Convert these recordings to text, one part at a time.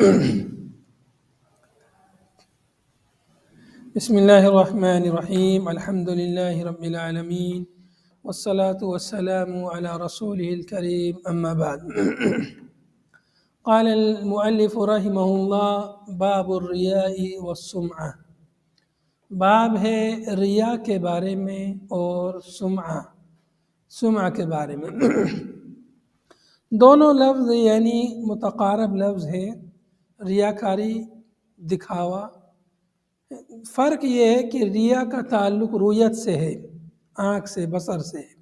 بسم الله الرحمن الرحيم الحمد لله رب العالمين والصلاة والسلام على رسوله الكريم أما بعد قال المؤلف رحمه الله باب الریاء والسمعہ، باب ہے ریا کے بارے میں اور سمعہ کے بارے میں۔ دونوں لفظ یعنی متقارب لفظ ہے، ریاکاری، دکھاوا۔ فرق یہ ہے کہ ریا کا تعلق رویت سے ہے، آنکھ سے، بصر سے ہے،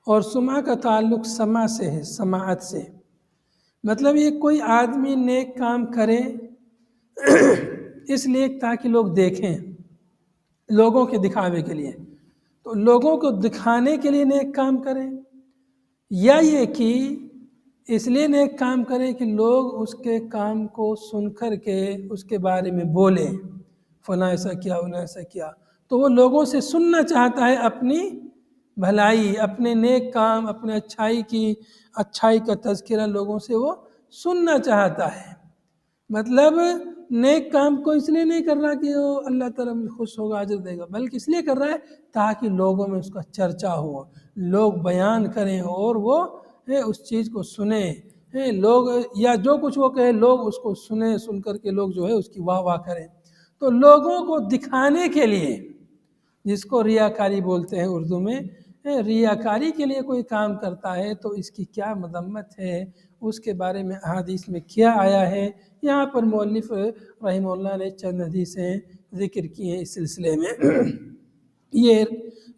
اور سمعہ کا تعلق سمع سے ہے، سماعت سے۔ مطلب یہ کوئی آدمی نیک کام کرے اس لیے تاکہ لوگ دیکھیں، لوگوں کے دکھاوے کے لیے، تو لوگوں کو دکھانے کے لیے نیک کام کریں، یا یہ کہ اس لیے نیک کام کریں کہ لوگ اس کے کام کو سن کر کے اس کے بارے میں بولیں، فلاں ایسا کیا، انہیں ایسا کیا، تو وہ لوگوں سے سننا چاہتا ہے اپنی بھلائی، اپنے نیک کام، اپنے اچھائی کا تذکرہ لوگوں سے وہ سننا چاہتا ہے۔ مطلب نیک کام کو اس لیے نہیں کر رہا کہ وہ اللہ تعالیٰ میں خوش ہوگا، اجر دے گا، بلکہ اس لیے کر رہا ہے تاکہ لوگوں میں اس کا چرچا ہو، لوگ بیان کریں اور وہ اس چیز کو سنیں، لوگ یا جو کچھ وہ کہے لوگ اس کو سنیں، سن کر کے لوگ جو ہے اس کی واہ واہ کریں۔ تو لوگوں کو دکھانے کے لیے، جس کو ریاکاری بولتے ہیں اردو میں، ریاکاری کے لیے کوئی کام کرتا ہے تو اس کی کیا مذمت ہے، اس کے بارے میں احادیث میں کیا آیا ہے۔ یہاں پر مؤلف رحمہ اللہ نے چند حدیثیں ذکر کی ہیں اس سلسلے میں۔ یہ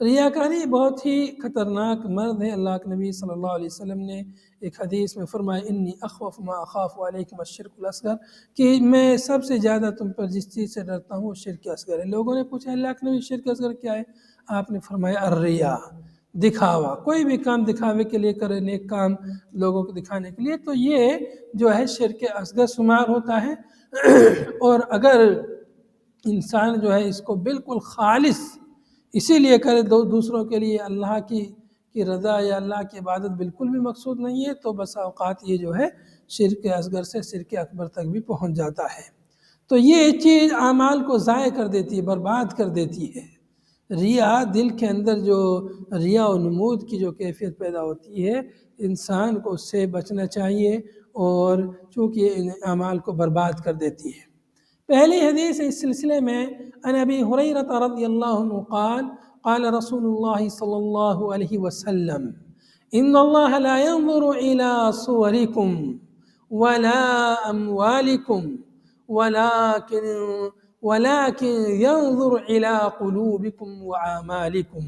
ریاکاری بہت ہی خطرناک مرض ہے۔ اللہ کے نبی صلی اللہ علیہ وسلم نے ایک حدیث میں فرمایا انی اخوف ما اخاف علیکم الشرک الاصغر، کہ میں سب سے زیادہ تم پر جس چیز سے ڈرتا ہوں وہ شرک اصغر ہے۔ لوگوں نے پوچھا اللہ کے نبی شرک اصغر کیا ہے؟ آپ نے فرمایا الریا، دکھاوا، کوئی بھی کام دکھاوے کے لیے کرے، نیک کام لوگوں کو دکھانے کے لیے، تو یہ جو ہے شرک اصغر شمار ہوتا ہے۔ اور اگر انسان جو ہے اس کو بالکل خالص اسی لیے کرے، دوسروں کے لیے، اللہ کی رضا یا اللہ کی عبادت بالکل بھی مقصود نہیں ہے، تو بسا اوقات یہ جو ہے شرک اصغر سے شرک اکبر تک بھی پہنچ جاتا ہے۔ تو یہ چیز اعمال کو ضائع کر دیتی ہے، برباد کر دیتی ہے۔ ریا، دل کے اندر جو ریا و نمود کی جو کیفیت پیدا ہوتی ہے، انسان کو اس سے بچنا چاہیے، اور چونکہ ان اعمال کو برباد کر دیتی ہے۔ پہلی حدیث اس سلسلے میں عن ابی ہریرہ رضی اللہ عنہ قال قال رسول اللہ صلی اللہ علیہ وسلم ان اللہ لا ينظر الى صورکم ولا اموالکم ولكن ينظر الى قلوبکم واعمالکم۔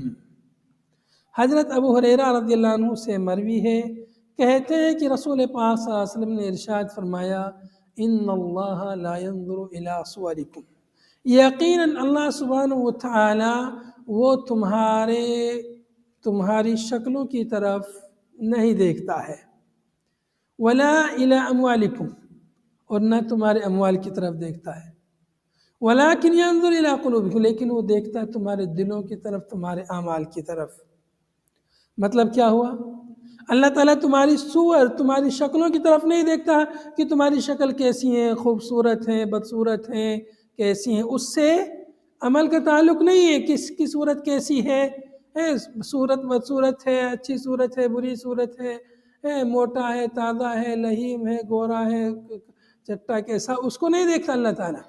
حضرت ابو ہریرہ رضی اللہ عنہ سے مروی ہے، کہتے ہیں کہ رسول پاک صلی اللہ علیہ وسلم نے ارشاد فرمایا ان اللہ لا ينظر الى صورکم، یقیناً اللہ سبحانہ وتعالی وہ تمہاری شکلوں کی طرف نہیں دیکھتا ہے، ولا الی اموالکم، اور نہ تمہارے اموال کی طرف دیکھتا ہے، ولیکن ینظر الی قلوبکم، لیکن وہ دیکھتا ہے تمہارے دلوں کی طرف، تمہارے اعمال کی طرف۔ مطلب کیا ہوا؟ اللہ تعالیٰ تمہاری صور، تمہاری شکلوں کی طرف نہیں دیکھتا کہ تمہاری شکل کیسی ہیں، خوبصورت ہیں، بدصورت ہیں، کیسی ہیں، اس سے عمل کا تعلق نہیں ہے۔ کس کی صورت کیسی ہے، صورت بدصورت ہے، اچھی صورت ہے، بری صورت ہے، موٹا ہے، تازہ ہے، لہیم ہے، گورا ہے، چٹا کیسا، اس کو نہیں دیکھتا اللہ تعالیٰ۔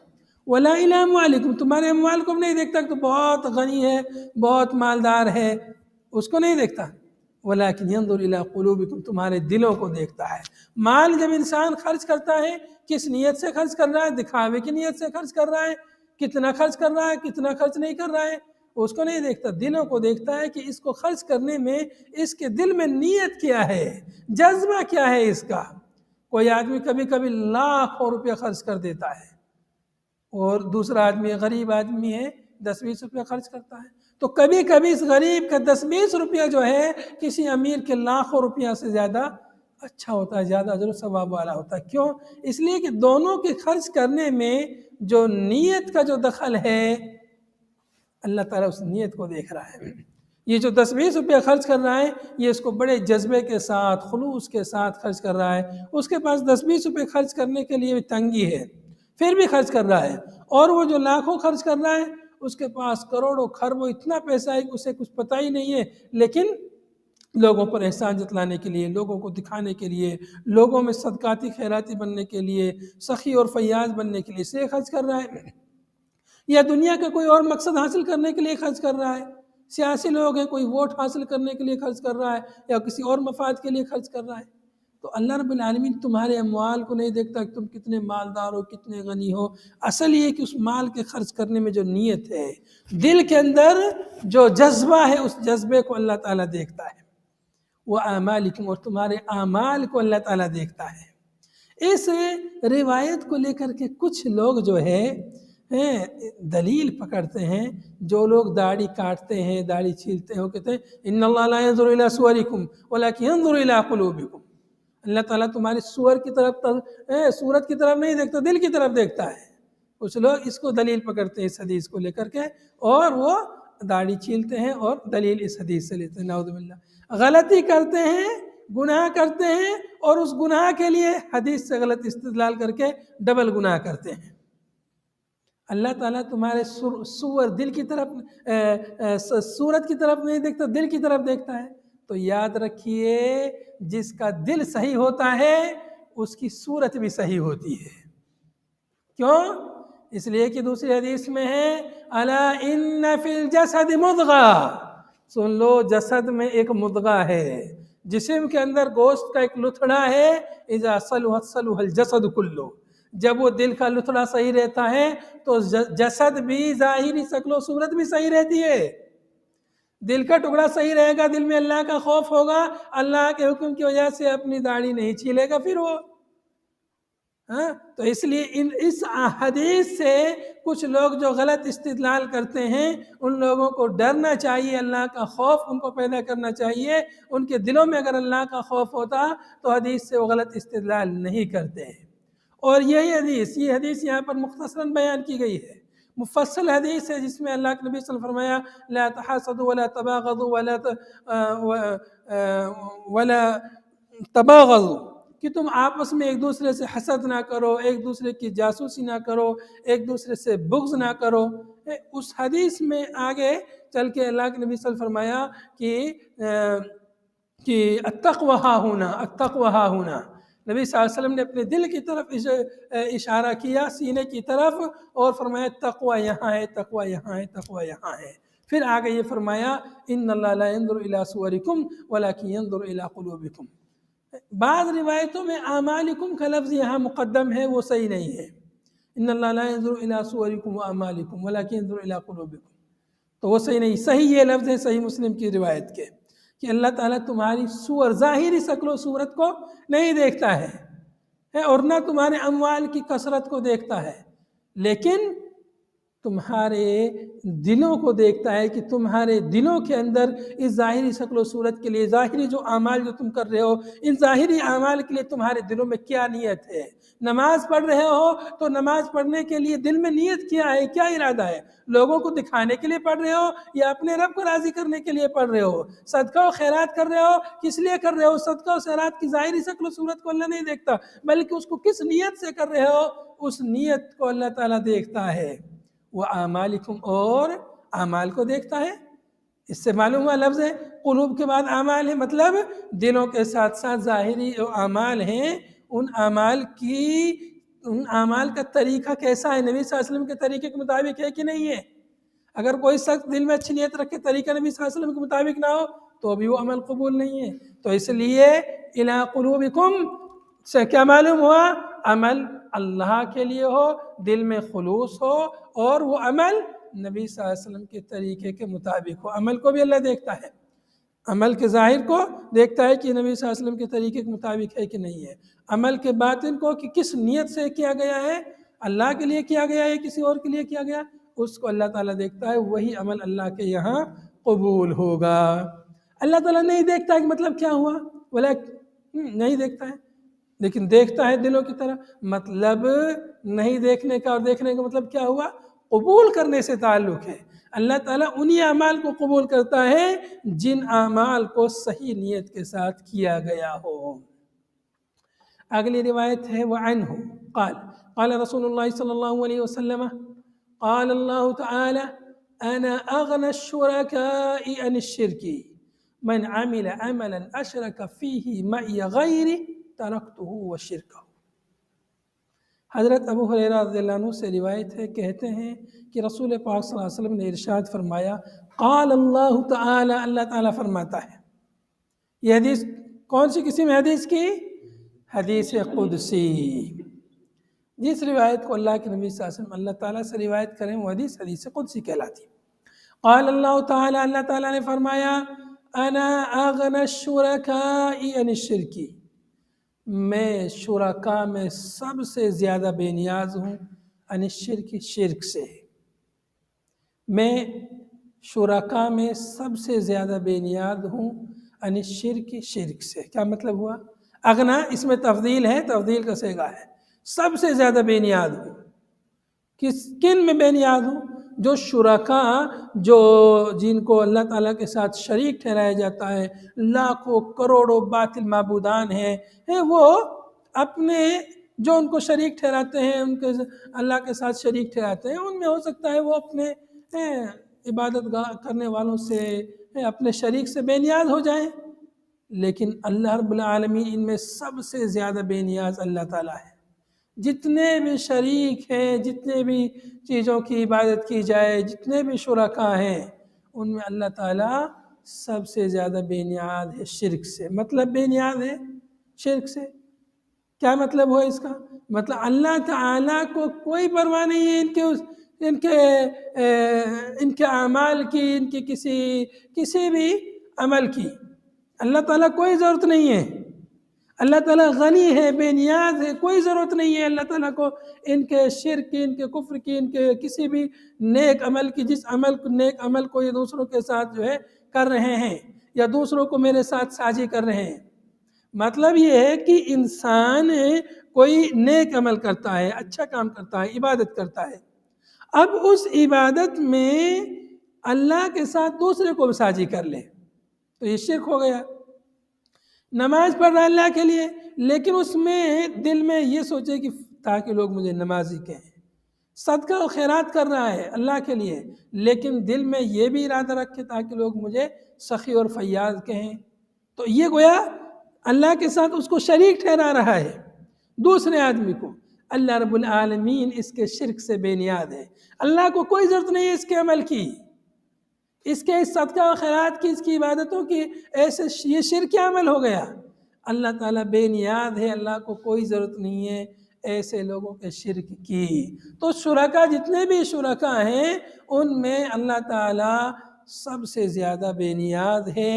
ولا الی اموالکم، تمہارے اموال کو بھی نہیں دیکھتا کہ تو بہت غنی ہے، بہت مالدار ہے، اس کو نہیں دیکھتا۔ ولیکن ینظر الی قلوبکم، تمہارے دلوں کو دیکھتا ہے۔ مال جب انسان خرچ کرتا ہے کس نیت سے خرچ کر رہا ہے؟ دکھاوے کی نیت سے خرچ کر رہا ہے، کتنا خرچ کر رہا ہے، کتنا خرچ نہیں کر رہا ہے، اس کو نہیں دیکھتا، دلوں کو دیکھتا ہے کہ اس کو خرچ کرنے میں اس کے دل میں نیت کیا ہے، جذبہ کیا ہے اس کا۔ کوئی آدمی کبھی کبھی لاکھوں روپیہ خرچ کر دیتا ہے، اور دوسرا آدمی غریب آدمی ہے 10-20 روپیہ خرچ کرتا ہے، تو کبھی کبھی اس غریب کا 10-20 روپیہ جو ہے کسی امیر کے لاکھوں روپیہ سے زیادہ اچھا ہوتا ہے، زیادہ اجر و ثواب والا ہوتا ہے۔ کیوں؟ اس لیے کہ دونوں کے خرچ کرنے میں جو نیت کا جو دخل ہے، اللہ تعالیٰ اس نیت کو دیکھ رہا ہے۔ یہ جو 10-20 روپے خرچ کر رہا ہے یہ اس کو بڑے جذبے کے ساتھ خلوص کے ساتھ خرچ کر رہا ہے، اس کے پاس 10-20 روپے خرچ کرنے کے لیے بھی تنگی ہے پھر بھی خرچ کر رہا ہے، اور وہ جو لاکھوں خرچ کر رہا ہے اس کے پاس کروڑوں خربوں اتنا پیسہ ہے کہ اسے کچھ پتہ ہی نہیں ہے، لیکن لوگوں پر احسان جتلانے کے لیے، لوگوں کو دکھانے کے لیے، لوگوں میں صدقاتی خیراتی بننے کے لیے، سخی اور فیاض بننے کے لیے اسے خرچ کر رہا ہے، یا دنیا کا کوئی اور مقصد حاصل کرنے کے لیے خرچ کر رہا ہے، سیاسی لوگ ہیں کوئی ووٹ حاصل کرنے کے لیے خرچ کر رہا ہے یا کسی اور مفاد کے لیے خرچ کر رہا ہے، تو اللہ رب العالمین تمہارے اموال کو نہیں دیکھتا کہ تم کتنے مالدار ہو کتنے غنی ہو، اصل یہ کہ اس مال کے خرچ کرنے میں جو نیت ہے، دل کے اندر جو جذبہ ہے، اس جذبے کو اللہ تعالیٰ دیکھتا ہے، وہ اعمالکم، اور تمہارے اعمال کو اللہ تعالیٰ دیکھتا ہے۔ اس روایت کو لے کر کے کچھ لوگ جو ہے دلیل پکڑتے ہیں، جو لوگ داڑھی کاٹتے ہیں داڑھی چھیلتے ہیں وہ کہتے ہیں ان اللہ لا ينظر الى صورکم ولکن ينظر الى قلوبکم، اللہ تعالیٰ تمہاری صورت کی طرف نہیں دیکھتا، دل کی طرف دیکھتا ہے۔ کچھ لوگ اس کو دلیل پکڑتے ہیں اس حدیث کو لے کر کے، اور وہ داڑھی چھیلتے ہیں اور دلیل اس حدیث سے لیتے ہیں، نعوذ باللہ، غلطی کرتے ہیں، گناہ کرتے ہیں، اور اس گناہ کے لیے حدیث سے غلط استدلال کر کے ڈبل گناہ کرتے ہیں۔ اللہ تعالیٰ تمہارے دل کی طرف صورت کی طرف نہیں دیکھتا، دل کی طرف دیکھتا ہے، تو یاد رکھیے جس کا دل صحیح ہوتا ہے اس کی صورت بھی صحیح ہوتی ہے۔ کیوں؟ اس لیے کہ دوسری حدیث میں ہے الا ان فی الجسد مضغہ، سن لو جسد میں ایک مضغہ ہے، جسم کے اندر گوشت کا ایک لتھڑا ہے، اذا صلحت صلح الجسد کلہ، جب وہ دل کا لتھڑا صحیح رہتا ہے تو جسد بھی ظاہری شکل و صورت بھی صحیح رہتی ہے۔ دل کا ٹکڑا صحیح رہے گا، دل میں اللہ کا خوف ہوگا، اللہ کے حکم کی وجہ سے اپنی داڑھی نہیں چھیلے گا پھر وہ، تو اس لیے اس حدیث سے کچھ لوگ جو غلط استدلال کرتے ہیں ان لوگوں کو ڈرنا چاہیے، اللہ کا خوف ان کو پیدا کرنا چاہیے، ان کے دلوں میں اگر اللہ کا خوف ہوتا تو حدیث سے وہ غلط استدلال نہیں کرتے ہیں۔ اور یہ حدیث یہاں پر مختصراً بیان کی گئی ہے، مفصل حدیث ہے جس میں اللہ کے نبی صلی اللہ علیہ وسلم فرمایا لا تحاسدوا ولا تباغضوا ولا تباغضوا، کہ تم آپس میں ایک دوسرے سے حسد نہ کرو، ایک دوسرے کی جاسوسی نہ کرو، ایک دوسرے سے بغض نہ کرو۔ اس حدیث میں آگے چل کے اللہ کے نبی صلی اللہ علیہ وسلم فرمایا کہ التقوی ہا ہونا، التقوی ہا ہونا، نبی صلی اللہ علیہ وسلم نے اپنے دل کی طرف اشارہ کیا، سینے کی طرف، اور فرمایا تقوی یہاں ہے، تقوی یہاں ہے، تقوی یہاں ہے۔ پھر آگے یہ فرمایا ان اللہ لا ينظر الى صورکم ولکن ينظر الى قلوبکم۔ بعض روایتوں میں اعمالکم کا لفظ یہاں مقدم ہے، وہ صحیح نہیں ہے، ان اللہ لا ينظر الى صورکم واعمالکم ولکن ينظر الى قلوبکم، تو وہ صحیح نہیں، صحیح یہ لفظ ہے صحیح مسلم کی روایت کے کہ اللہ تعالیٰ تمہاری ظاہری شکل و صورت کو نہیں دیکھتا ہے اور نہ تمہارے اموال کی کثرت کو دیکھتا ہے، لیکن تمہارے دلوں کو دیکھتا ہے کہ تمہارے دلوں کے اندر اس ظاہری شکل و صورت کے لیے، ظاہری جو اعمال جو تم کر رہے ہو ان ظاہری اعمال کے لیے تمہارے دلوں میں کیا نیت ہے۔ نماز پڑھ رہے ہو تو نماز پڑھنے کے لیے دل میں نیت کیا ہے، کیا ارادہ ہے؟ لوگوں کو دکھانے کے لیے پڑھ رہے ہو یا اپنے رب کو راضی کرنے کے لیے پڑھ رہے ہو؟ صدقہ و خیرات کر رہے ہو کس لیے کر رہے ہو؟ صدقہ و خیرات کی ظاہری شکل و صورت کو اللہ نہیں دیکھتا، بلکہ اس کو کس نیت سے کر رہے ہو اس نیت کو اللہ تعالیٰ دیکھتا ہے۔ وہ اعمالکم، اور اعمال کو دیکھتا ہے۔ اس سے معلوم ہوا لفظ ہے قلوب کے بعد اعمال ہے، مطلب دلوں کے ساتھ ساتھ ظاہری جو اعمال ہیں ان اعمال کا طریقہ کیسا ہے، نبی صلی اللہ علیہ وسلم کے طریقے کے مطابق ہے کہ نہیں ہے۔ اگر کوئی شخص دل میں اچھی نیت رکھے طریقہ نبی صلی اللہ علیہ وسلم کے مطابق نہ ہو تو بھی وہ عمل قبول نہیں ہے۔ تو اس لیے الی قلوبکم سے کیا معلوم ہوا؟ عمل اللہ کے لیے ہو، دل میں خلوص ہو، اور وہ عمل نبی صلی اللہ علیہ وسلم کے طریقے کے مطابق ہو۔ عمل کو بھی اللہ دیکھتا ہے، عمل کے ظاہر کو دیکھتا ہے کہ نبی صلی اللہ علیہ وسلم کے طریقے کے مطابق ہے کہ نہیں ہے، عمل کے باطن کو کہ کس نیت سے کیا گیا ہے، اللہ کے لیے کیا گیا ہے کسی اور کے لیے کیا گیا، اس کو اللہ تعالیٰ دیکھتا ہے، وہی عمل اللہ کے یہاں قبول ہوگا۔ اللہ تعالیٰ نہیں دیکھتا ہے کہ مطلب کیا ہوا، بولے نہیں دیکھتا ہے، لیکن دیکھتا ہے دلوں کی طرف، مطلب نہیں دیکھنے کا اور دیکھنے کا مطلب کیا ہوا، قبول کرنے سے تعلق ہے۔ اللہ تعالیٰ انہی اعمال کو قبول کرتا ہے جن اعمال کو صحیح نیت کے ساتھ کیا گیا ہو۔ اگلی روایت ہے وعنہ قال قال رسول اللہ صلی اللہ علیہ وسلم قال اللہ تعالی انا اغنى الشركاء عن الشرك من عمل عملا اشرك فيه معي غيري تركته وشركه۔ حضرت ابو ہریرہ رضی اللہ عنہ سے روایت ہے، کہتے ہیں کہ رسول پاک صلی اللہ علیہ وسلم نے ارشاد فرمایا قال اللہ تعالی، اللہ تعالیٰ فرماتا ہے۔ یہ حدیث کون سی قسم ہے حدیث کی؟ حدیث قدسی۔ جس روایت کو اللہ کے نبی صلی اللہ علیہ وسلم اللہ تعالیٰ سے روایت کریں وہ حدیث قدسی کہلاتی۔ قال اللہ تعالی، اللہ تعالیٰ نے فرمایا انا اغنى الشركاء عن الشرك، میں شرکا میں سب سے زیادہ بے نیاز ہوں عن الشرک، شرک سے۔ میں شرکا میں سب سے زیادہ بے نیاز ہوں عن الشرک، شرک سے۔ کیا مطلب ہوا؟ اغنا اس میں تفضیل ہے، تفضیل کا صیغہ ہے، سب سے زیادہ بے نیاز ہوں۔ کن میں بے نیاز ہوں؟ جو شرکا جو جن کو اللہ تعالیٰ کے ساتھ شریک ٹھہرایا جاتا ہے، لاکھوں کروڑوں باطل معبودان ہیں، وہ اپنے جو ان کو شریک ٹھہراتے ہیں، ان کے اللہ کے ساتھ شریک ٹھہراتے ہیں، ان میں ہو سکتا ہے وہ اپنے عبادت کرنے والوں سے، اپنے شریک سے بے نیاز ہو جائیں، لیکن اللہ رب العالمین ان میں سب سے زیادہ بے نیاز اللہ تعالیٰ ہے۔ جتنے بھی شریک ہیں، جتنے بھی چیزوں کی عبادت کی جائے، جتنے بھی شرکا ہیں، ان میں اللہ تعالیٰ سب سے زیادہ بے نیاز ہے شرک سے۔ مطلب بے نیاز ہے شرک سے، کیا مطلب ہوا اس کا؟ مطلب اللہ تعالیٰ کو کوئی پرواہ نہیں ہے ان کے اعمال کی، ان کے کسی بھی عمل کی۔ اللہ تعالیٰ کوئی ضرورت نہیں ہے، اللہ تعالیٰ غنی ہے، بے نیاز ہے، کوئی ضرورت نہیں ہے اللہ تعالیٰ کو ان کے شرک کی، ان کے کفر کی، ان کے کسی بھی نیک عمل کی۔ جس نیک عمل کو یہ دوسروں کے ساتھ جو ہے کر رہے ہیں، یا دوسروں کو میرے ساتھ ساجھی کر رہے ہیں۔ مطلب یہ ہے کہ انسان کوئی نیک عمل کرتا ہے، اچھا کام کرتا ہے، عبادت کرتا ہے، اب اس عبادت میں اللہ کے ساتھ دوسرے کو بھی ساجھی کر لے تو یہ شرک ہو گیا۔ نماز پڑھ رہا ہے اللہ کے لیے، لیکن اس میں دل میں یہ سوچے کہ تاکہ لوگ مجھے نمازی کہیں، صدقہ و خیرات کر رہا ہے اللہ کے لیے، لیکن دل میں یہ بھی ارادہ رکھے تاکہ لوگ مجھے سخی اور فیاض کہیں، تو یہ گویا اللہ کے ساتھ اس کو شریک ٹھہرا رہا ہے دوسرے آدمی کو۔ اللہ رب العالمین اس کے شرک سے بے نیاز ہے، اللہ کو کوئی ضرورت نہیں ہے اس کے عمل کی، اس کے صدقہ و خیرات کی، اس کی عبادتوں کی، ایسے یہ شرک عمل ہو گیا۔ اللہ تعالیٰ بے نیاز ہے، اللہ کو کوئی ضرورت نہیں ہے ایسے لوگوں کے شرک کی۔ تو شرکا جتنے بھی شرکا ہیں ان میں اللہ تعالیٰ سب سے زیادہ بے نیاز ہے۔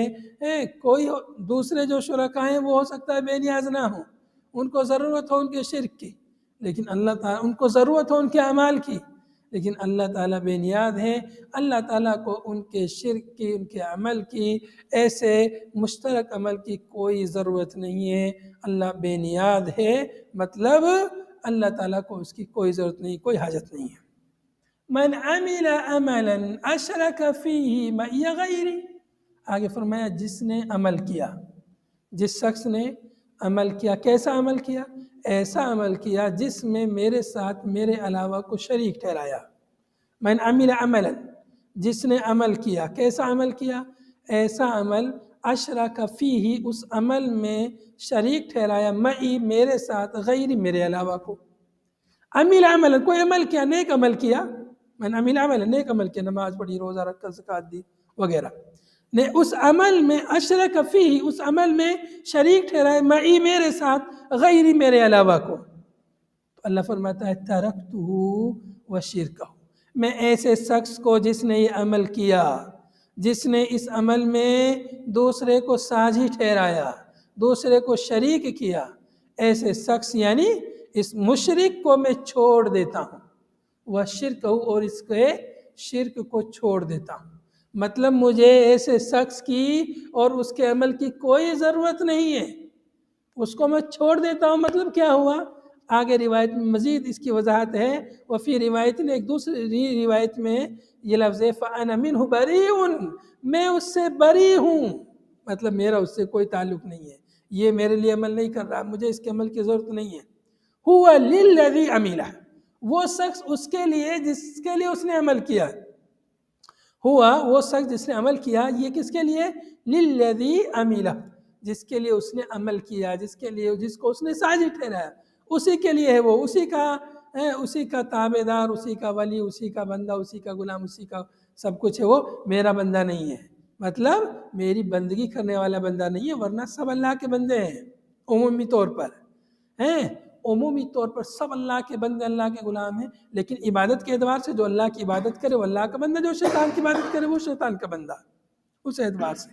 کوئی دوسرے جو شرکا ہیں وہ ہو سکتا ہے بے نیاز نہ ہوں، ان کو ضرورت ہو ان کے شرک کی، لیکن اللہ تعالیٰ ان کو ضرورت ہو ان کے اعمال کی، لیکن اللہ تعالیٰ بے نیاز ہے۔ اللہ تعالیٰ کو ان کے شرک کی، ان کے عمل کی، ایسے مشترک عمل کی کوئی ضرورت نہیں ہے، اللہ بے نیاز ہے، مطلب اللہ تعالیٰ کو اس کی کوئی ضرورت نہیں، کوئی حاجت نہیں ہے۔ من عمل عملا اشرک فیہ معی غیری، آگے فرمایا جس نے عمل کیا، جس شخص نے عمل کیا، کیسا عمل کیا؟ ایسا عمل کیا جس میں میرے ساتھ میرے علاوہ کو شریک ٹھہرایا۔ من عمل عملا، جس نے عمل کیا، کیسا عمل کیا؟ ایسا عمل اشرک فیہ، اس عمل میں شریک ٹھہرایا، معی میرے ساتھ، غیری میرے علاوہ کو۔ عمل عملا، کوئی عمل کیا، نیک عمل کیا، من عمل عملا، نیک عمل کیا، نماز پڑھی، روزہ رکھا، زکوٰۃ دی وغیرہ، نے اس عمل میں اشرک فیہ، اس عمل میں شریک ٹھہرائے، معی میرے ساتھ، غیری میرے علاوہ کو، تو اللہ فرماتا ہے ترکتہ وشرکہ، میں ایسے شخص کو جس نے یہ عمل کیا، جس نے اس عمل میں دوسرے کو ساجھی ٹھہرایا، دوسرے کو شریک کیا، ایسے شخص یعنی اس مشرک کو میں چھوڑ دیتا ہوں، وشرکہ، اور اس کے شرک کو چھوڑ دیتا ہوں۔ مطلب مجھے ایسے شخص کی اور اس کے عمل کی کوئی ضرورت نہیں ہے، اس کو میں چھوڑ دیتا ہوں۔ مطلب کیا ہوا؟ آگے روایت میں مزید اس کی وضاحت ہے. وفی روایت نے ایک دوسری روایت میں یہ لفظ ہے فَأَنَا مِنْهُ بَرِيءٌ، میں اس سے بری ہوں، مطلب میرا اس سے کوئی تعلق نہیں ہے، یہ میرے لیے عمل نہیں کر رہا، مجھے اس کے عمل کی ضرورت نہیں ہے. هُوَ لِلَّذِي عَمِلَ، وہ شخص اس کے لیے جس کے لیے اس نے عمل کیا. ہوا وہ شخص جس نے عمل کیا، یہ کس کے لیے؟ لِلَّذِي عَمِلَ، جس کے لیے اس نے عمل کیا، جس کو اس نے ساجد ٹھہرایا، اسی کے لیے ہے وہ، اسی کا تابع دار، اسی کا ولی، اسی کا بندہ، اسی کا غلام، اسی کا سب کچھ ہے. وہ میرا بندہ نہیں ہے، مطلب میری بندگی کرنے والا بندہ نہیں ہے، ورنہ سب اللہ کے بندے ہیں عمومی طور پر ہیں. عمومی طور پر سب اللہ کے بندے، اللہ کے غلام ہیں، لیکن عبادت کے اعتبار سے جو اللہ کی عبادت کرے وہ اللہ کا بندہ، جو شیطان کی عبادت کرے وہ شیطان کا بندہ، اس اعتبار سے.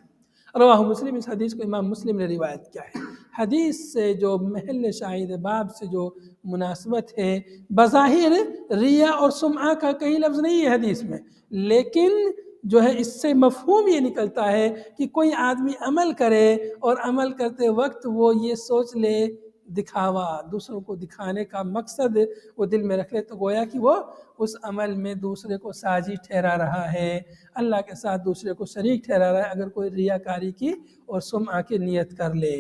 رواہ مسلم، اس حدیث کو امام مسلم نے روایت کیا ہے. حدیث سے جو محل شاہد باب سے جو مناسبت ہے، بظاہر ریا اور سمعہ کا کہیں لفظ نہیں ہے حدیث میں، لیکن جو ہے اس سے مفہوم یہ نکلتا ہے کہ کوئی آدمی عمل کرے اور عمل کرتے وقت وہ یہ سوچ لے دکھاوا، دوسروں کو دکھانے کا مقصد وہ دل میں رکھ لے، تو گویا کہ وہ اس عمل میں دوسرے کو ساجی ٹھہرا رہا ہے، اللہ کے ساتھ دوسرے کو شریک ٹھہرا رہا ہے، اگر کوئی ریاکاری کی اور سمعہ کی نیت کر لے.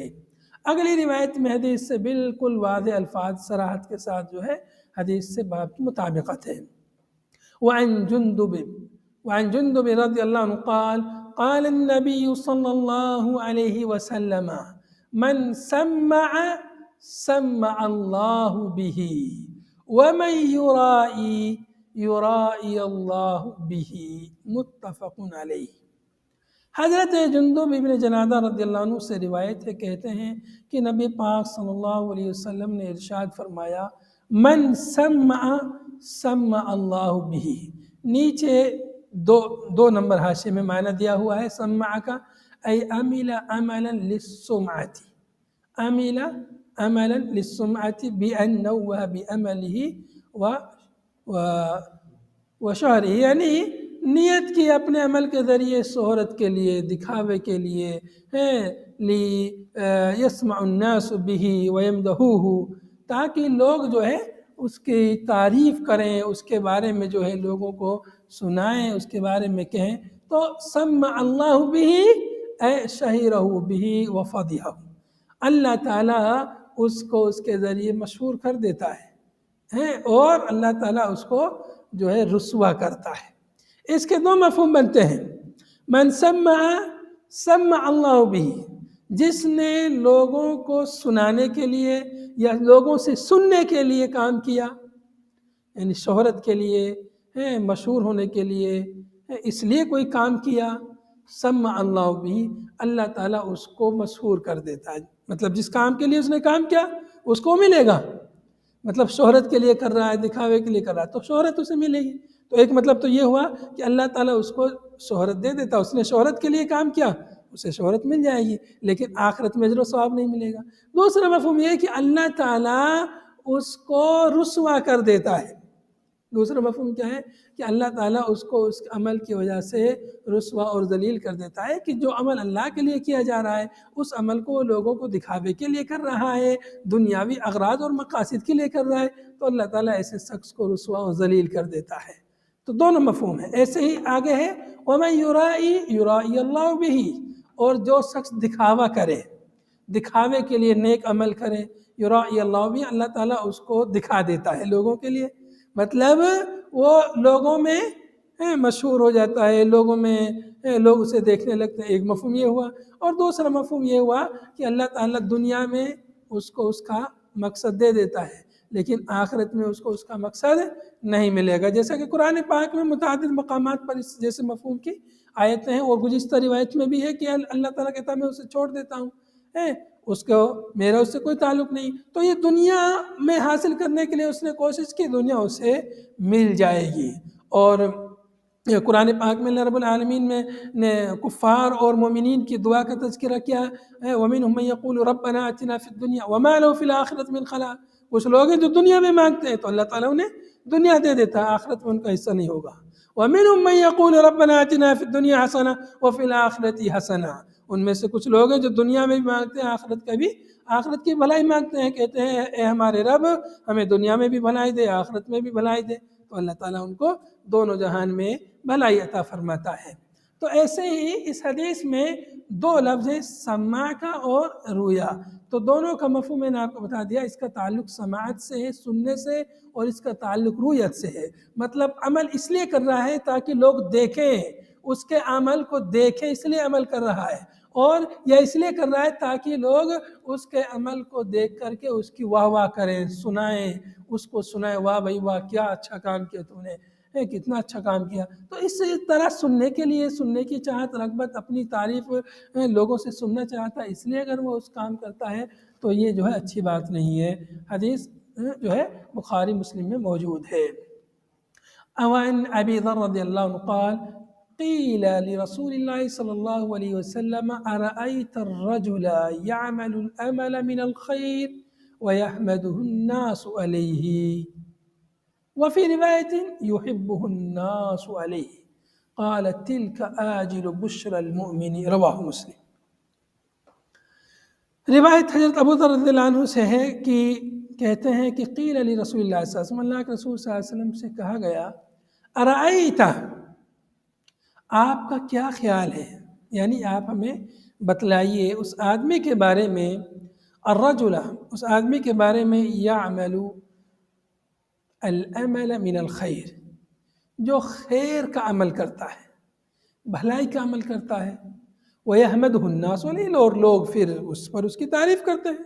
اگلی روایت میں حدیث سے بالکل واضح الفاظ صراحت کے ساتھ جو ہے حدیث سے باب کی مطابقت ہے. وعن جندب رضی اللہ عنہ قال قال النبی صلی اللہ علیہ وسلم من سمع سمع اللہ به ومن یرائی یرائی اللہ به، متفق علیہ. حضرت جندب ابن جنادہ رضی اللہ عنہ سے روایت ہے، کہتے ہیں کہ نبی پاک صلی اللہ علیہ وسلم نے ارشاد فرمایا من سمع سمع اللہ به. نیچے دو نمبر حاشیے میں معنی دیا ہوا ہے سمع کا، ای عمل عملا للسمعۃ، عمل عملا للسمعۃ بأن نوہ بعملہ وشہرہ، یعنی نیت کی اپنے عمل کے ذریعے شہرت کے لیے، دکھاوے کے لیے، یسمع الناس به ویمدحوہ، تاکہ لوگ جو ہے اس کی تعریف کریں، اس کے بارے میں جو ہے لوگوں کو سنائیں، اس کے بارے میں کہیں. تو سمع اللہ به اے شہرہ به وفضحہ، اللہ تعالیٰ اس کو اس کے ذریعے مشہور کر دیتا ہے اور اللہ تعالیٰ اس کو جو ہے رسوا کرتا ہے. اس کے دو مفہوم بنتے ہیں. من سمع سمع اللہ به، جس نے لوگوں کو سنانے کے لیے یا لوگوں سے سننے کے لیے کام کیا، یعنی شہرت کے لیے، مشہور ہونے کے لیے، اس لیے کوئی کام کیا، سمع اللہ به، اللہ تعالیٰ اس کو مشہور کر دیتا ہے. مطلب جس کام کے لیے اس نے کام کیا اس کو ملے گا، مطلب شہرت کے لیے کر رہا ہے، دکھاوے کے لیے کر رہا ہے تو شہرت اسے ملے گی. تو ایک مطلب تو یہ ہوا کہ اللہ تعالیٰ اس کو شہرت دے دیتا، اس نے شہرت کے لیے کام کیا اسے شہرت مل جائے گی، لیکن آخرت میں اجر و ثواب نہیں ملے گا. دوسرا مفہوم یہ ہے کہ اللہ تعالیٰ اس کو رسوا کر دیتا ہے. دوسرا مفہوم کیا ہے کہ اللہ تعالیٰ اس کو اس عمل کی وجہ سے رسوا اور ذلیل کر دیتا ہے، کہ جو عمل اللہ کے لیے کیا جا رہا ہے اس عمل کو وہ لوگوں کو دکھاوے کے لیے کر رہا ہے، دنیاوی اغراض اور مقاصد کے لیے کر رہا ہے، تو اللہ تعالیٰ ایسے شخص کو رسوا اور ذلیل کر دیتا ہے. تو دونوں مفہوم ہیں. ایسے ہی آگے ہے وَمَن یُرَائی یُرَائی اللہ بِہ، اور جو شخص دکھاوا کرے، دکھاوے کے لیے نیک عمل کرے، یُرَائی اللہ بِہ، اللہ تعالیٰ اس کو دکھا دیتا ہے لوگوں کے لیے، مطلب وہ لوگوں میں مشہور ہو جاتا ہے، لوگوں میں لوگ اسے دیکھنے لگتے ہیں. ایک مفہوم یہ ہوا. اور دوسرا مفہوم یہ ہوا کہ اللہ تعالیٰ دنیا میں اس کو اس کا مقصد دے دیتا ہے، لیکن آخرت میں اس کو اس کا مقصد نہیں ملے گا. جیسا کہ قرآن پاک میں متعدد مقامات پر اس جیسے مفہوم کی آیتیں ہیں، اور گزشتہ روایت میں بھی ہے کہ اللہ تعالیٰ کہتا ہے میں اسے چھوڑ دیتا ہوں، اس کو میرا اس سے کوئی تعلق نہیں. تو یہ دنیا میں حاصل کرنے کے لیے اس نے کوشش کی، دنیا اسے مل جائے گی. اور قرآن پاک میں اللہ رب العالمین نے کفار اور مومنین کی دعا کا تذکرہ کیا ہے. وَمِنْهُمْ مَن يَقُولُ رَبَّنَا آتِنَا فِي الدُّنْيَا وَمَا لَهُ فِي الْآخِرَةِ مِنْ خَلَاقٍ. کچھ لوگ ہیں جو دنیا میں مانگتے ہیں تو اللہ تعالیٰ انہیں دنیا دے دیتا ہے، آخرت میں ان کا حصہ نہیں ہوگا. وَمِنْهُمْ مَن يَقُولُ رَبَّنَا آتِنَا فِي الدُّنْيَا حَسَنَةً وَفِي الْآخِرَةِ حَسَنَةً. ان میں سے کچھ لوگ ہیں جو دنیا میں بھی مانگتے ہیں، آخرت کا بھی آخرت کی بھلائی مانگتے ہیں، کہتے ہیں اے ہمارے رب ہمیں دنیا میں بھی بھلائی دے، آخرت میں بھی بھلائی دے، تو اللہ تعالیٰ ان کو دونوں جہان میں بھلائی عطا فرماتا ہے۔ تو ایسے ہی اس حدیث میں دو لفظ ہیں، سماع کا اور رویا، تو دونوں کا مفہوم میں نے آپ کو بتا دیا، اس کا تعلق سماعت سے ہے، سننے سے، اور اس کا تعلق رویت سے ہے، مطلب عمل اس لیے کر رہا ہے تاکہ لوگ دیکھیں، اس کے عمل کو دیکھیں اس لیے عمل کر رہا ہے، اور یا اس لیے کر رہا ہے تاکہ لوگ اس کے عمل کو دیکھ کر کے اس کی واہ واہ کریں، سنائیں، اس کو سنائیں، واہ بھائی واہ کیا اچھا کام کیا تو نے، کتنا اچھا کام کیا۔ تو اس طرح سننے کے لیے، سننے کی چاہت، رغبت، اپنی تعریف لوگوں سے سننا چاہتا ہے، اس لیے اگر وہ اس کام کرتا ہے تو یہ جو ہے اچھی بات نہیں ہے۔ حدیث جو ہے بخاری مسلم میں موجود ہے۔ وعن ابی ذر رضی اللہ عنہ قال قیل لرسول اللہ صلی اللہ علیہ وسلم ارأیت الرجل يعمل العمل من الخير ويحمده الناس عليه وفي رواية يحبه الناس عليه قال تلك آجل بشر المؤمن، رواہ مسلم۔ روایت حضرت ابو ذر رضی اللہ عنہ سے ہے کہ کہتے ہیں کہ قیل علی رسول اللہ صلی اللہ علیہ وسلم، اللہ کے رسول صلی اللہ علیہ وسلم سے کہا گیا ارائیتا، آپ کا کیا خیال ہے، یعنی آپ ہمیں بتلائیے اس آدمی کے بارے میں، الرجل، اس آدمی کے بارے میں، یعمل العمل من الخیر، جو خیر کا عمل کرتا ہے، بھلائی کا عمل کرتا ہے، وَيَحْمَدُهُ النَّاسُ عَلَيْهِ، اور لوگ پھر اس پر اس کی تعریف کرتے ہیں،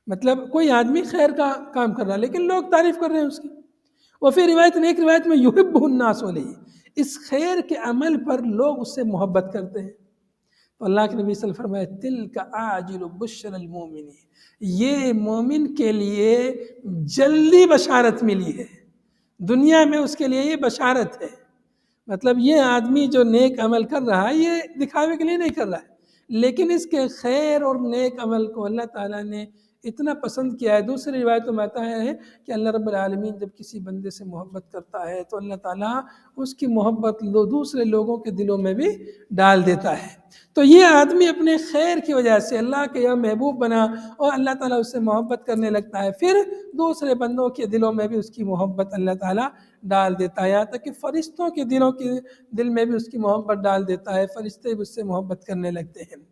مطلب کوئی آدمی خیر کا کام کر رہا ہے لیکن لوگ تعریف کر رہے ہیں اس کی۔ وفی روایت، ایک روایت میں يُحِبُّهُ النَّاسُ عَلَيْهِ، اس خیر کے عمل پر لوگ اس سے محبت کرتے ہیں، تو اللہ کے نبی صلی اللہ علیہ وسلم فرمایا تِلْكَ عَاجِلُ بُشْرَ الْمُؤْمِنِ، یہ مومن کے لیے جلدی بشارت ملی ہے، دنیا میں اس کے لیے یہ بشارت ہے، مطلب یہ آدمی جو نیک عمل کر رہا ہے یہ دکھاوے کے لیے نہیں کر رہا ہے، لیکن اس کے خیر اور نیک عمل کو اللہ تعالیٰ نے اتنا پسند کیا ہے۔ دوسری روایتوں میں آتا ہے کہ اللہ رب العالمین جب کسی بندے سے محبت کرتا ہے تو اللہ تعالیٰ اس کی محبت دوسرے لوگوں کے دلوں میں بھی ڈال دیتا ہے، تو یہ آدمی اپنے خیر کی وجہ سے اللہ کے یہاں محبوب بنا اور اللہ تعالیٰ اس سے محبت کرنے لگتا ہے، پھر دوسرے بندوں کے دلوں میں بھی اس کی محبت اللہ تعالیٰ ڈال دیتا ہے، یہاں تک کہ فرشتوں کے دل میں بھی اس کی محبت ڈال دیتا ہے، فرشتے بھی اس سے محبت کرنے لگتے ہیں۔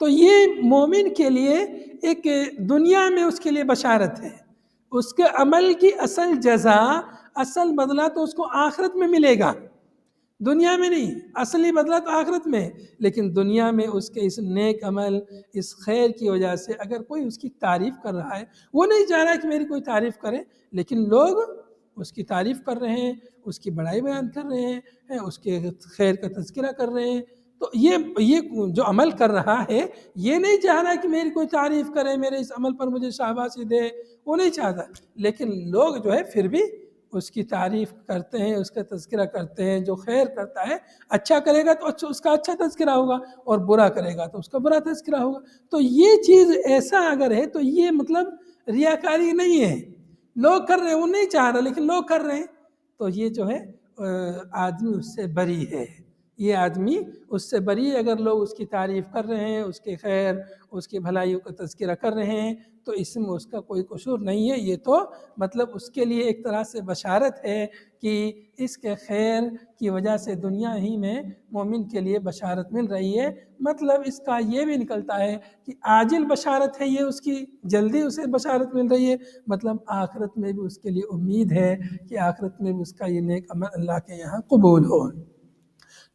تو یہ مومن کے لیے ایک دنیا میں اس کے لیے بشارت ہے، اس کے عمل کی اصل جزا، اصل بدلہ تو اس کو آخرت میں ملے گا، دنیا میں نہیں، اصلی بدلہ تو آخرت میں، لیکن دنیا میں اس کے اس نیک عمل، اس خیر کی وجہ سے اگر کوئی اس کی تعریف کر رہا ہے، وہ نہیں چاہ رہا کہ میری کوئی تعریف کرے، لیکن لوگ اس کی تعریف کر رہے ہیں، اس کی بڑائی بیان کر رہے ہیں، اس کے خیر کا تذکرہ کر رہے ہیں، تو یہ جو عمل کر رہا ہے یہ نہیں چاہ رہا کہ میری کوئی تعریف کرے، میرے اس عمل پر مجھے شاباشی دے، وہ نہیں چاہتا، لیکن لوگ جو ہے پھر بھی اس کی تعریف کرتے ہیں، اس کا تذکرہ کرتے ہیں۔ جو خیر کرتا ہے، اچھا کرے گا تو اس کا اچھا تذکرہ ہوگا، اور برا کرے گا تو اس کا برا تذکرہ ہوگا، تو یہ چیز ایسا اگر ہے تو یہ مطلب ریاکاری نہیں ہے، لوگ کر رہے ہیں، وہ نہیں چاہ رہا لیکن لوگ کر رہے ہیں، تو یہ جو ہے آدمی اس سے بری ہے، یہ آدمی اس سے بری ہے۔ اگر لوگ اس کی تعریف کر رہے ہیں، اس کے خیر، اس کی بھلائیوں کا تذکرہ کر رہے ہیں، تو اس میں اس کا کوئی قصور نہیں ہے، یہ تو مطلب اس کے لیے ایک طرح سے بشارت ہے کہ اس کے خیر کی وجہ سے دنیا ہی میں مومن کے لیے بشارت مل رہی ہے، مطلب اس کا یہ بھی نکلتا ہے کہ عاجل بشارت ہے، یہ اس کی جلدی اسے بشارت مل رہی ہے، مطلب آخرت میں بھی اس کے لیے امید ہے کہ آخرت میں بھی اس کا یہ نیک عمل اللہ کے یہاں قبول ہو۔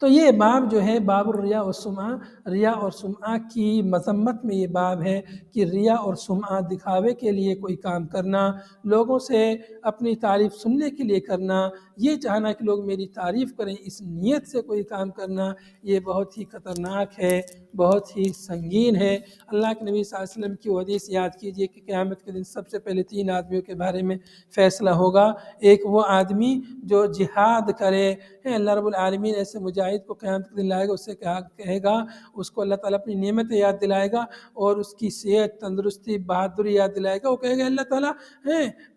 تو یہ باب جو ہے باب الریا والسمعہ، ریا اور سمعہ کی مذمت میں یہ باب ہے کہ ریا اور سمعہ، دکھاوے کے لیے کوئی کام کرنا، لوگوں سے اپنی تعریف سننے کے لیے کرنا، یہ چاہنا کہ لوگ میری تعریف کریں، اس نیت سے کوئی کام کرنا، یہ بہت ہی خطرناک ہے، بہت ہی سنگین ہے۔ اللہ کے نبی صلی اللہ علیہ وسلم کی حدیث یاد کیجئے کہ قیامت کے دن سب سے پہلے 3 آدمیوں کے بارے میں فیصلہ ہوگا۔ ایک وہ آدمی جو جہاد کرے، اللہ رب العالمین ایسے مجاہد کو قیامت کے دن لائے گا، اس سے کہے گا، اس کو اللہ تعالیٰ اپنی نعمتیں یاد دلائے گا اور اس کی صحت، تندرستی، بہادری یاد دلائے گا، وہ کہے گا اللہ تعالیٰ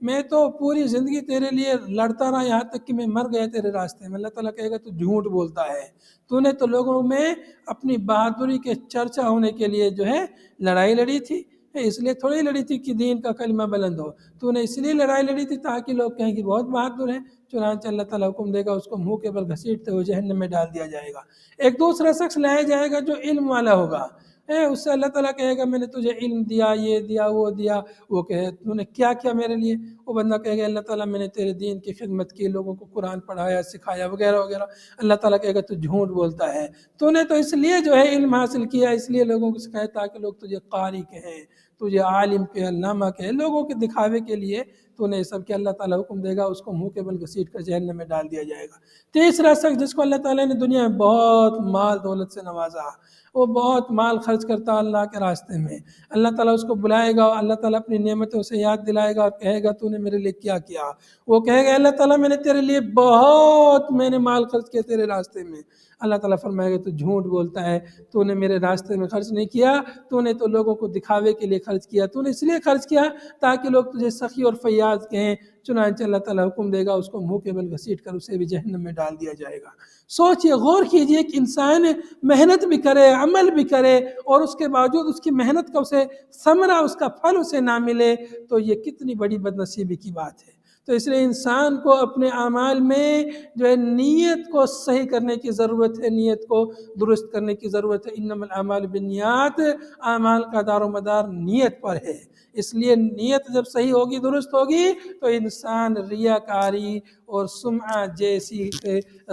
میں تو پوری زندگی تیرے لیے لڑتا رہا، یہاں تک کہ میں مر گیا تیرے راستے میں۔ اللہ تعالیٰ کہے گا تو جھوٹ بولتا ہے، تو نے تو لوگوں میں اپنی بہادری کے چرچا ہونے کے لیے جو ہے لڑائی لڑی تھی، اس لیے تھوڑی لڑی تھی کہ دین کا کلمہ بلند ہو، تو نے اس لیے لڑائی لڑی تھی تاکہ لوگ کہیں کہ بہت بہادر ہیں، چنانچہ اللہ تعالیٰ حکم دے گا اس کو منہ کے بل گھسیٹتے ہوئے جہنم میں ڈال دیا جائے گا۔ ایک دوسرا شخص لایا جائے گا جو علم والا ہوگا، اس سے اللہ تعالیٰ کہے گا میں نے تجھے علم دیا، یہ دیا، وہ دیا، وہ کہے تو نے کیا کیا میرے لیے؟ وہ بندہ کہے گا اللہ تعالیٰ میں نے تیرے دین کی خدمت کی، لوگوں کو قرآن پڑھایا، سکھایا وغیرہ وغیرہ۔ اللہ تعالیٰ کہے گا تو جھوٹ بولتا ہے، تو نے تو اس لیے جو ہے علم حاصل کیا، اس لیے لوگوں کو سکھایا تاکہ لوگ تجھے قاری کہیں، تجھے عالم کہیں، علامہ کہیں، لوگوں کے دکھاوے کے لیے تو نے سب کہ اللہ تعالیٰ حکم دے گا اس کو منہ کے بل گھسیٹ کر جہنم میں ڈال دیا جائے گا۔ تیسرا شخص جس کو اللہ تعالیٰ نے دنیا میں بہت مال دولت سے نوازا، وہ بہت مال خرچ کرتا اللہ کے راستے میں، اللہ تعالیٰ اس کو بلائے گا، اللہ تعالیٰ اپنی نعمتوں سے یاد دلائے گا اور کہے گا تو نے میرے لیے کیا کیا؟ وہ کہے گا اللہ تعالیٰ میں نے تیرے لیے بہت میں نے مال خرچ کیا تیرے راستے میں۔ اللہ تعالیٰ فرمائے گا تو جھوٹ بولتا ہے، تو نے میرے راستے میں خرچ نہیں کیا، تو نے تو لوگوں کو دکھاوے کے لیے خرچ کیا، تو نے اس لیے خرچ کیا تاکہ لوگ تجھے سخی اور فیاض کہیں، چنانچہ اللہ تعالیٰ حکم دے گا اس کو منہ کے بل گھسیٹ کر اسے بھی جہنم میں ڈال دیا جائے گا۔ سوچئے، غور کیجئے کہ انسان محنت بھی کرے، عمل بھی کرے اور اس کے باوجود اس کی محنت کا اسے ثمرہ، اس کا پھل اسے نہ ملے، تو یہ کتنی بڑی بد نصیبی کی بات ہے۔ تو اس لیے انسان کو اپنے اعمال میں جو ہے نیت کو صحیح کرنے کی ضرورت ہے، نیت کو درست کرنے کی ضرورت ہے۔ انما الاعمال بالنیات، اعمال کا دار و مدار نیت پر ہے، اس لیے نیت جب صحیح ہوگی، درست ہوگی، تو انسان ریاکاری اور سمعہ جیسی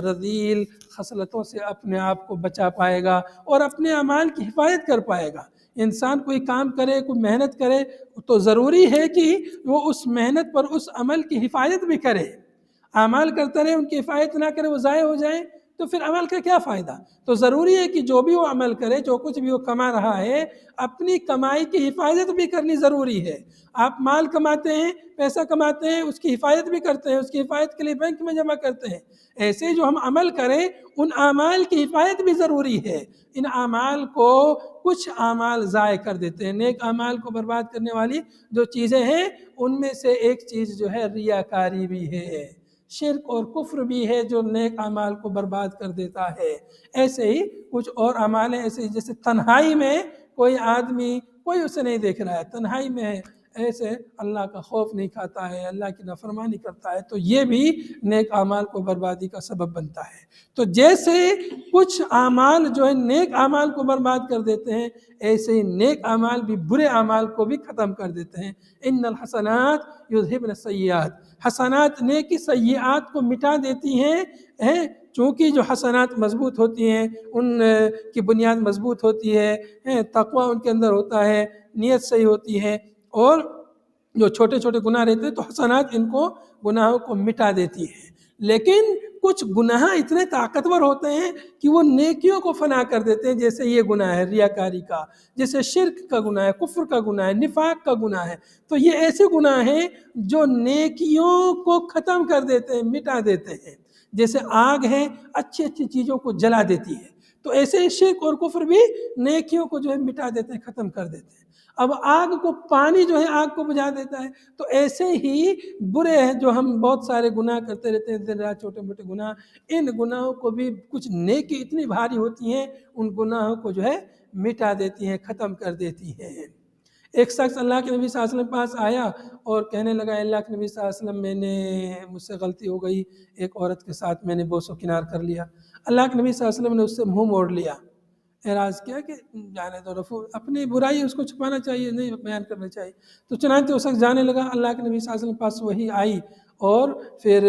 رذیل خصلتوں سے اپنے آپ کو بچا پائے گا اور اپنے اعمال کی حفاظت کر پائے گا۔ انسان کوئی کام کرے، کوئی محنت کرے، تو ضروری ہے کہ وہ اس محنت پر، اس عمل کی حفاظت بھی کرے۔ اعمال کرتا رہے، ان کی حفاظت نہ کرے، وہ ضائع ہو جائیں تو پھر عمل کا کیا فائدہ؟ تو ضروری ہے کہ جو بھی وہ عمل کرے، جو کچھ بھی وہ کما رہا ہے، اپنی کمائی کی حفاظت بھی کرنی ضروری ہے۔ آپ مال کماتے ہیں، پیسہ کماتے ہیں، اس کی حفاظت بھی کرتے ہیں، اس کی حفاظت کے لیے بینک میں جمع کرتے ہیں۔ ایسے جو ہم عمل کریں، ان اعمال کی حفاظت بھی ضروری ہے۔ ان اعمال کو کچھ اعمال ضائع کر دیتے ہیں۔ نیک اعمال کو برباد کرنے والی جو چیزیں ہیں، ان میں سے ایک چیز جو ہے ریاکاری بھی ہے، شرک اور کفر بھی ہے جو نیک اعمال کو برباد کر دیتا ہے۔ ایسے ہی کچھ اور اعمال ہیں، ایسے ہی جیسے تنہائی میں کوئی آدمی، کوئی اسے نہیں دیکھ رہا ہے، تنہائی میں ہے، ایسے اللہ کا خوف نہیں کھاتا ہے، اللہ کی نافرمانی کرتا ہے، تو یہ بھی نیک اعمال کو بربادی کا سبب بنتا ہے۔ تو جیسے کچھ اعمال جو ہے نیک اعمال کو برباد کر دیتے ہیں، ایسے ہی نیک اعمال بھی برے اعمال کو بھی ختم کر دیتے ہیں۔ ان الحسنات یذہبن السیئات، حسنات نیکی سیئات کو مٹا دیتی ہیں، چونکہ جو حسنات مضبوط ہوتی ہیں، ان کی بنیاد مضبوط ہوتی ہے، تقوی ان کے اندر ہوتا ہے، نیت صحیح ہوتی ہے، اور جو چھوٹے چھوٹے گناہ رہتے ہیں تو حسنات ان کو، گناہوں کو مٹا دیتی ہیں۔ لیکن کچھ گناہ اتنے طاقتور ہوتے ہیں کہ وہ نیکیوں کو فنا کر دیتے ہیں، جیسے یہ گناہ ہے ریاکاری کا، جیسے شرک کا گناہ ہے، کفر کا گناہ ہے، نفاق کا گناہ ہے۔ تو یہ ایسے گناہ ہیں جو نیکیوں کو ختم کر دیتے ہیں، مٹا دیتے ہیں، جیسے آگ ہے اچھی اچھی چیزوں کو جلا دیتی ہے، تو ایسے ہی شرک اور کفر بھی نیکیوں کو جو ہے مٹا دیتے ہیں، ختم کر دیتے ہیں۔ اب آگ کو، پانی جو ہے آگ کو بجھا دیتا ہے، تو ایسے ہی برے ہیں جو ہم بہت سارے گناہ کرتے رہتے ہیں دن رات، چھوٹے موٹے گناہ، ان گناہوں کو بھی کچھ نیکی اتنی بھاری ہوتی ہیں، ان گناہوں کو جو ہے مٹا دیتی ہیں، ختم کر دیتی ہیں۔ ایک شخص اللہ کے نبی صلی اللہ علیہ وسلم کے پاس آیا اور کہنے لگا اللہ کے نبی صلی اللہ علیہ وسلم، میں نے، مجھ سے غلطی ہو گئی، ایک عورت کے ساتھ میں نے بوس و کنار کر لیا۔ اللہ کے نبی صلی اللہ علیہ وسلم نے اس سے منہ موڑ لیا، اعراض کیا کہ جانے دو، رفو، اپنی برائی اس کو چھپانا چاہیے، نہیں بیان کرنا چاہیے۔ تو چنانچہ اس وقت جانے لگا، اللہ کے نبی صلی اللہ علیہ وسلم کے پاس وحی آئی اور پھر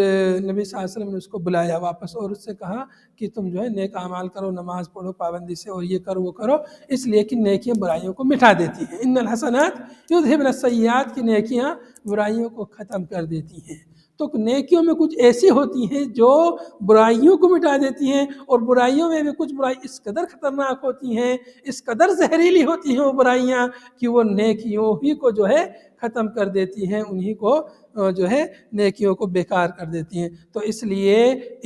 نبی صلی اللہ علیہ وسلم نے اس کو بلایا واپس اور اس سے کہا کہ تم جو ہے نیک اعمال کرو، نماز پڑھو پابندی سے، اور یہ کرو وہ کرو، اس لیے کہ نیکیاں برائیوں کو مٹا دیتی ہیں۔ ان الحسنات یذہبن السیئات، کی نیکیاں برائیوں کو ختم کر دیتی ہیں۔ تو نیکیوں میں کچھ ایسی ہوتی ہیں جو برائیوں کو مٹا دیتی ہیں، اور برائیوں میں بھی کچھ برائی اس قدر خطرناک ہوتی ہیں، اس قدر زہریلی ہوتی ہیں وہ برائیاں کہ وہ نیکیوں ہی کو جو ہے ختم کر دیتی ہیں، انہی کو جو ہے نیکیوں کو بیکار کر دیتی ہیں۔ تو اس لیے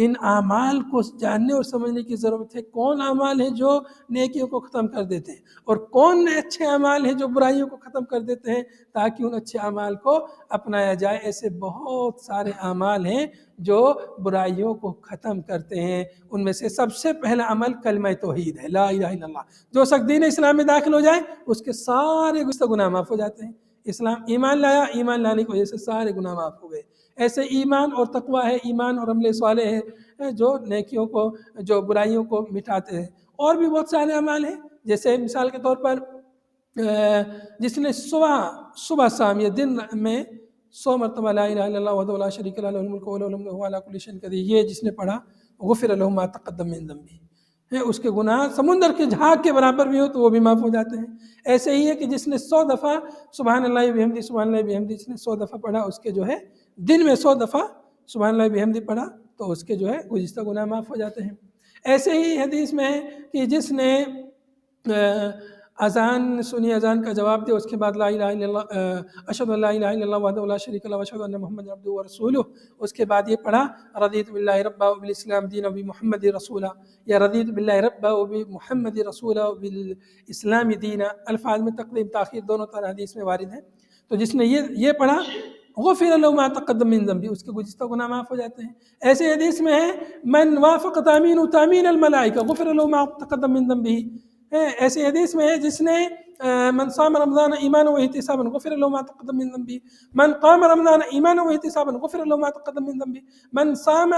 ان اعمال کو جاننے اور سمجھنے کی ضرورت ہے، کون اعمال ہیں جو نیکیوں کو ختم کر دیتے ہیں اور کون اچھے اعمال ہیں جو برائیوں کو ختم کر دیتے ہیں، تاکہ ان اچھے اعمال کو اپنایا جائے۔ ایسے بہت سارے اعمال ہیں جو برائیوں کو ختم کرتے ہیں۔ ان میں سے سب سے پہلا عمل کلمہ توحید ہے، لا الہ الا اللہ۔ جو شخص دین اسلام میں داخل ہو جائے اس کے سارے گناہ معاف ہو جاتے ہیں۔ اسلام ایمان لایا، ایمان لانے کی وجہ سے سارے گناہ معاف ہو گئے۔ ایسے ایمان اور تقویٰ ہے، ایمان اور عمل صالح ہے جو نیکیوں کو، جو برائیوں کو مٹاتے ہیں۔ اور بھی بہت سارے اعمال ہیں، جیسے مثال کے طور پر جس نے صبح شام یہ دن میں 100 مرتبہ لا الہ الا اللہ وحدہ لا شریک لہ لہ الملک ولہ الحمد وہو علی کل شیء قدیر، یہ جس نے پڑھا غفر لہ ما تقدم من ذنبہ، اس کے گناہ سمندر کے جھاگ کے برابر بھی ہو تو وہ بھی معاف ہو جاتے ہیں۔ ایسے ہی ہے کہ جس نے 100 دفعہ سبحان اللہ بحمدہ سبحان اللہ بحمدہ، جس نے 100 دفعہ پڑھا، اس کے جو ہے دن میں 100 دفعہ سبحان اللہ بحمدہ پڑھا تو اس کے جو ہے گزشتہ گناہ معاف ہو جاتے ہیں۔ ایسے ہی حدیث میں ہے کہ جس نے اذان سنی، اذان کا جواب دیا، اس کے بعد لا الہ الا اللہ اشہد ان لا الہ الا اللہ وحدہ لا شریک لہ واشہد ان محمد عبدہ ورسولہ، اس کے بعد یہ پڑھا رضیت باللہ ربا وبالاسلام دینا وبمحمد رسولا، یا رضیت باللہ ربا وبمحمد رسولا وبالاسلام دینا، الفاظ میں تقدیم تاخیر دونوں طرح حدیث میں وارد ہیں۔ تو جس نے یہ پڑھا غفر له ما تقدم من ذنبه، اس کے گزشتہ گناہ معاف ہو جاتے ہیں۔ ایسے حدیث میں ہے من وافق تامین تامین الملائکہ غفر له ما تقدم من ذنبه، ایسے حدیث میں ہے جس نے من صام رمضان ایمانا واحتسابا غفر له ما تقدم من ذنبه، من قام رمضان ایمانا واحتسابا غفر له ما تقدم من ذنبه، من صام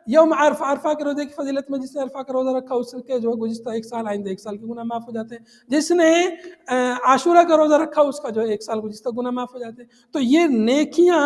یوم عرفہ، عرفہ کے روزے کی فضیلت میں جس نے عرفہ کا روزہ رکھا اس کے جو گزشتہ 1 سال آئندہ 1 سال کے گناہ معاف ہو جاتے ہیں۔ جس نے عاشورہ کا روزہ رکھا اس کا جو 1 سال گزشتہ گناہ معاف ہو جاتے ہیں۔ تو یہ نیکیاں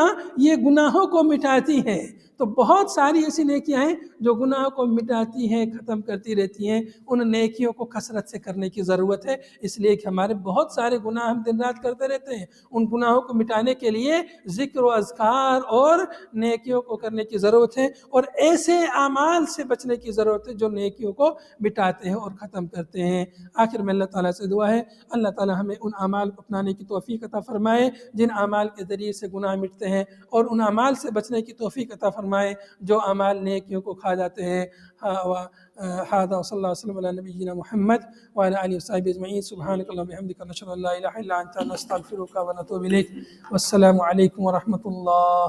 یہ گناہوں کو مٹاتی ہیں۔ تو بہت ساری ایسی نیکیاں ہیں جو گناہوں کو مٹاتی ہیں، ختم کرتی رہتی ہیں۔ ان نیکیوں کو کثرت سے کرنے کی ضرورت ہے، اس لیے کہ ہمارے بہت سارے گناہ ہم دن رات کرتے رہتے ہیں۔ ان گناہوں کو مٹانے کے لیے ذکر و اذکار اور نیکیوں کو کرنے کی ضرورت ہے، اور ایسے اعمال سے بچنے کی ضرورت ہے جو نیکیوں کو مٹاتے ہیں اور ختم کرتے ہیں۔ آخر میں اللہ تعالیٰ سے دعا ہے اللہ تعالیٰ ہمیں ان اعمال کو اپنانے کی توفیق عطا فرمائے جن اعمال کے ذریعے سے گناہ مٹتے ہیں، اور ان اعمال سے بچنے کی توفیق عطا فرمائے جو اعمال نیکیوں کو کھا جاتے ہیں۔ هذا وصلی اللہ وسلم علی نبینا محمد وعلی آلہ وصحبہ اجمعین، سبحانک اللہم وبحمدک نشہد ان لا الہ الا انت نستغفرک ونتوب الیک، والسلام علیکم ورحمۃ اللہ۔